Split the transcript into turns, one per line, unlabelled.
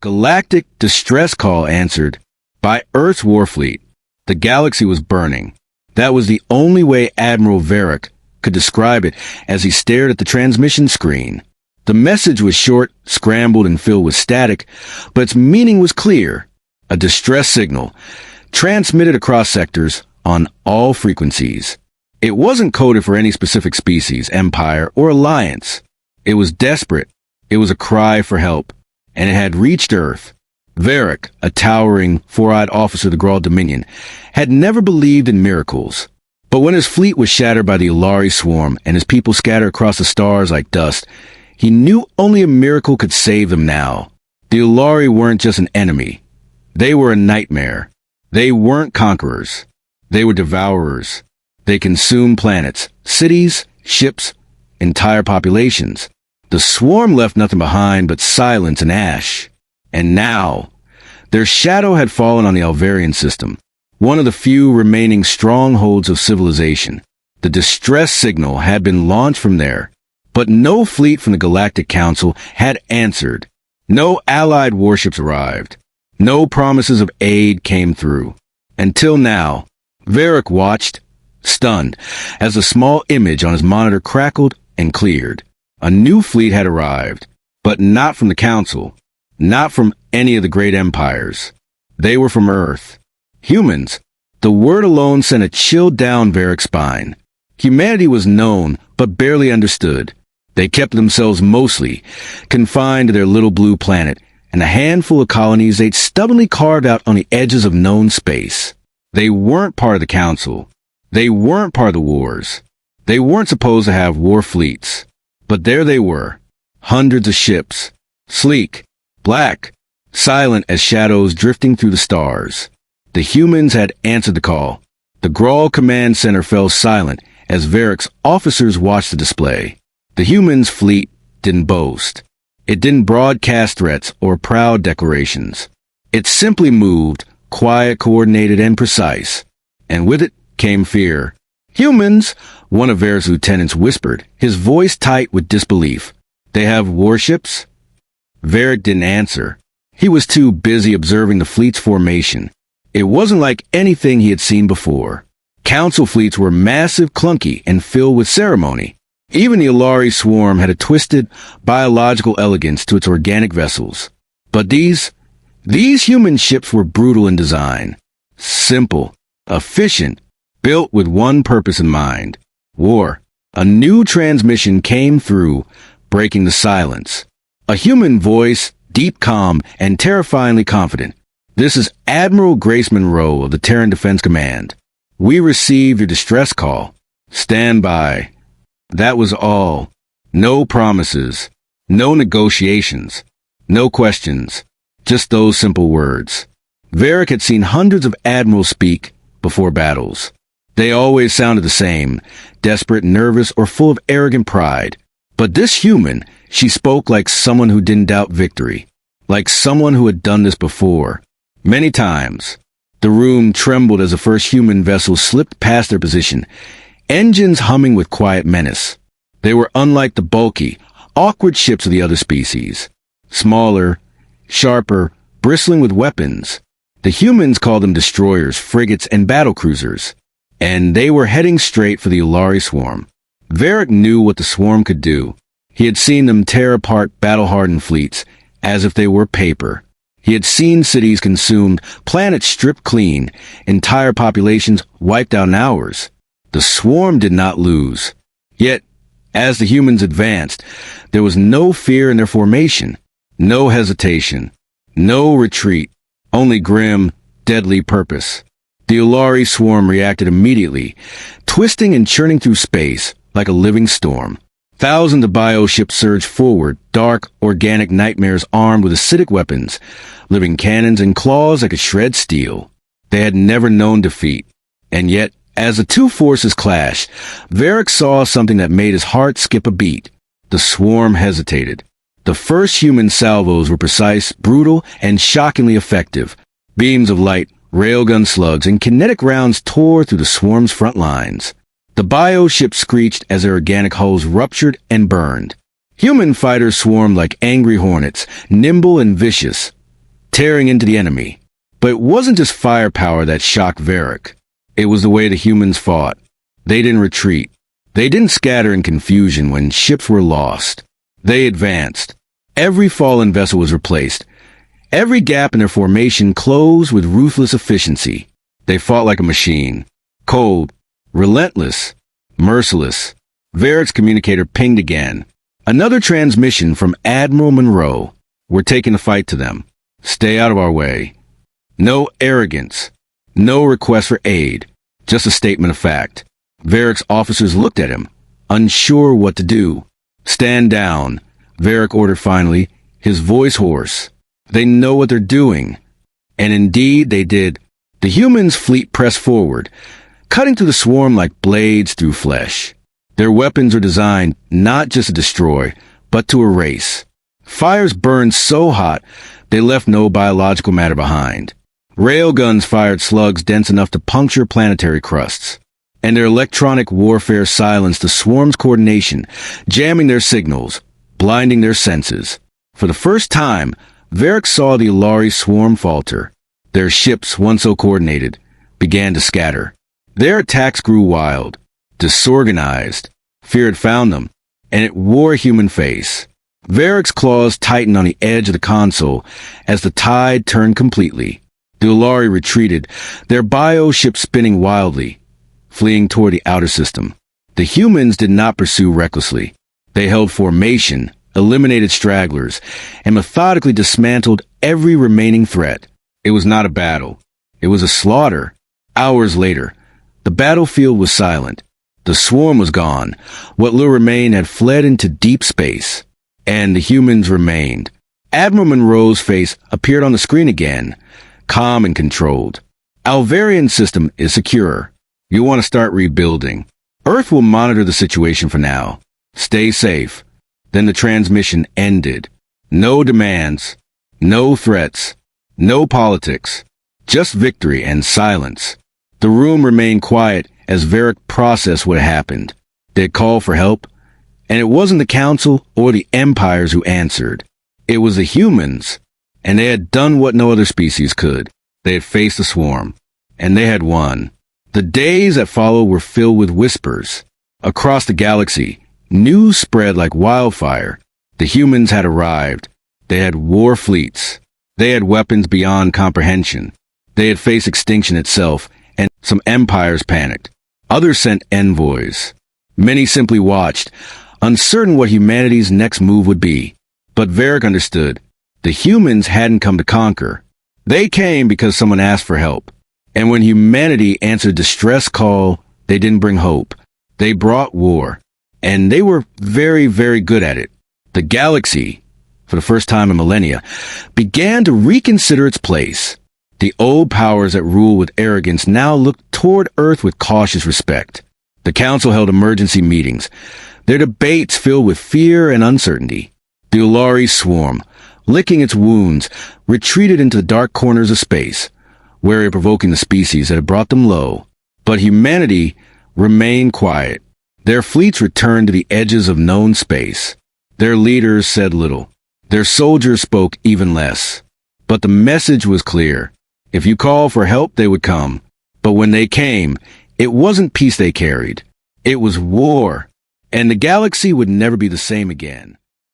Galactic distress call answered by Earth's warfleet. The galaxy was burning. That was the only way Admiral Varric could describe it as he stared at the transmission screen. The message was short, scrambled, and filled with static, but its meaning was clear. A distress signal, transmitted across sectors on all frequencies. It wasn't coded for any specific species, empire, or alliance. It was desperate. It was a cry for help, and it had reached Earth. Varric, a towering, four-eyed officer of the Grawl Dominion, had never believed in miracles. But when his fleet was shattered by the Ulari Swarm and his people scattered across the stars like dust, he knew only a miracle could save them now. The Ulari weren't just an enemy. They were a nightmare. They weren't conquerors. They were devourers. They consumed planets, cities, ships, entire populations. The swarm left nothing behind but silence and ash. And now, their shadow had fallen on the Alvarian System, one of the few remaining strongholds of civilization. The distress signal had been launched from there, but no fleet from the Galactic Council had answered. No allied warships arrived. No promises of aid came through. Until now, Varric watched, stunned, as a small image on his monitor crackled and cleared. A new fleet had arrived, but not from the Council. Not from any of the great empires. They were from Earth. Humans. The word alone sent a chill down Varric's spine. Humanity was known, but barely understood. They kept themselves mostly confined to their little blue planet and a handful of colonies they'd stubbornly carved out on the edges of known space. They weren't part of the Council. They weren't part of the wars. They weren't supposed to have war fleets. But there they were. Hundreds of ships. Sleek. Black, silent as shadows drifting through the stars. The humans had answered the call. The Grawl Command Center fell silent as Varric's officers watched the display. The humans' fleet didn't boast. It didn't broadcast threats or proud declarations. It simply moved, quiet, coordinated, and precise. And with it came fear. Humans, one of Varric's lieutenants whispered, his voice tight with disbelief. They have warships? Varric didn't answer. He was too busy observing the fleet's formation. It wasn't like anything he had seen before. Council fleets were massive, clunky, and filled with ceremony. Even the Ulari Swarm had a twisted, biological elegance to its organic vessels. But these human ships were brutal in design. Simple, efficient, built with one purpose in mind. War. A new transmission came through, breaking the silence. A human voice, deep, calm, and terrifyingly confident. This is Admiral Grace Monroe of the Terran Defense Command. We received your distress call. Stand by. That was all. No promises. No negotiations. No questions. Just those simple words. Varric had seen hundreds of admirals speak before battles. They always sounded the same, desperate, nervous, or full of arrogant pride. But this human, she spoke like someone who didn't doubt victory, like someone who had done this before. Many times. The room trembled as the first human vessel slipped past their position, engines humming with quiet menace. They were unlike the bulky, awkward ships of the other species. Smaller, sharper, bristling with weapons. The humans called them destroyers, frigates, and battlecruisers. And they were heading straight for the Ulari Swarm. Varric knew what the swarm could do. He had seen them tear apart battle-hardened fleets, as if they were paper. He had seen cities consumed, planets stripped clean, entire populations wiped out in hours. The swarm did not lose. Yet, as the humans advanced, there was no fear in their formation, no hesitation, no retreat, only grim, deadly purpose. The Ulari Swarm reacted immediately, twisting and churning through space like a living storm. Thousands of bioships surged forward, dark, organic nightmares armed with acidic weapons, living cannons and claws that could shred steel. They had never known defeat. And yet, as the two forces clashed, Varric saw something that made his heart skip a beat. The swarm hesitated. The first human salvos were precise, brutal, and shockingly effective. Beams of light, railgun slugs, and kinetic rounds tore through the swarm's front lines. The bioships screeched as their organic hulls ruptured and burned. Human fighters swarmed like angry hornets, nimble and vicious. tearing into the enemy. But it wasn't just firepower that shocked Varric. It was the way the humans fought. They didn't retreat. They didn't scatter in confusion when ships were lost. They advanced. Every fallen vessel was replaced. Every gap in their formation closed with ruthless efficiency. They fought like a machine. Cold, relentless, merciless. Varric's communicator pinged again. Another transmission from Admiral Monroe. We're taking the fight to them. Stay out of our way. No arrogance. No request for aid. Just a statement of fact. Varric's officers looked at him, unsure what to do. Stand down, Varric ordered finally, his voice hoarse. They know what they're doing. And indeed they did. The humans' fleet pressed forward, cutting through the swarm like blades through flesh. Their weapons are designed not just to destroy, but to erase. Fires burned so hot, they left no biological matter behind. Railguns fired slugs dense enough to puncture planetary crusts. And their electronic warfare silenced the swarm's coordination, jamming their signals, blinding their senses. For the first time, Varric saw the Ulari Swarm falter. Their ships, once so coordinated, began to scatter. Their attacks grew wild, disorganized. Fear had found them, and it wore a human face. Varric's claws tightened on the edge of the console as the tide turned completely. The Ulari retreated, their bio-ship spinning wildly, fleeing toward the outer system. The humans did not pursue recklessly. They held formation, eliminated stragglers, and methodically dismantled every remaining threat. It was not a battle. It was a slaughter. Hours later, the battlefield was silent. The swarm was gone. What little remained had fled into deep space. And the humans remained. Admiral Monroe's face appeared on the screen again, calm and controlled. Alvarian System is secure. You want to start rebuilding. Earth will monitor the situation for now. Stay safe. Then the transmission ended. No demands. No threats. No politics. Just victory and silence. The room remained quiet as Varric processed what happened. They called for help, and it wasn't the Council or the Empires who answered. It was the humans, and they had done what no other species could. They had faced the swarm, and they had won. The days that followed were filled with whispers. Across the galaxy, news spread like wildfire. The humans had arrived. They had war fleets. They had weapons beyond comprehension. They had faced extinction itself, and some empires panicked. Others sent envoys. Many simply watched, uncertain what humanity's next move would be. But Varric understood. The humans hadn't come to conquer. They came because someone asked for help. And when humanity answered distress call, they didn't bring hope. They brought war. And they were very, very good at it. The galaxy, for the first time in millennia, began to reconsider its place. The old powers that ruled with arrogance now looked toward Earth with cautious respect. The Council held emergency meetings, their debates filled with fear and uncertainty. The Ulari Swarm, licking its wounds, retreated into the dark corners of space, wary of provoking the species that had brought them low. But humanity remained quiet. Their fleets returned to the edges of known space. Their leaders said little. Their soldiers spoke even less. But the message was clear. If you called for help, they would come. But when they came, it wasn't peace they carried. It was war. And the galaxy would never be the same again.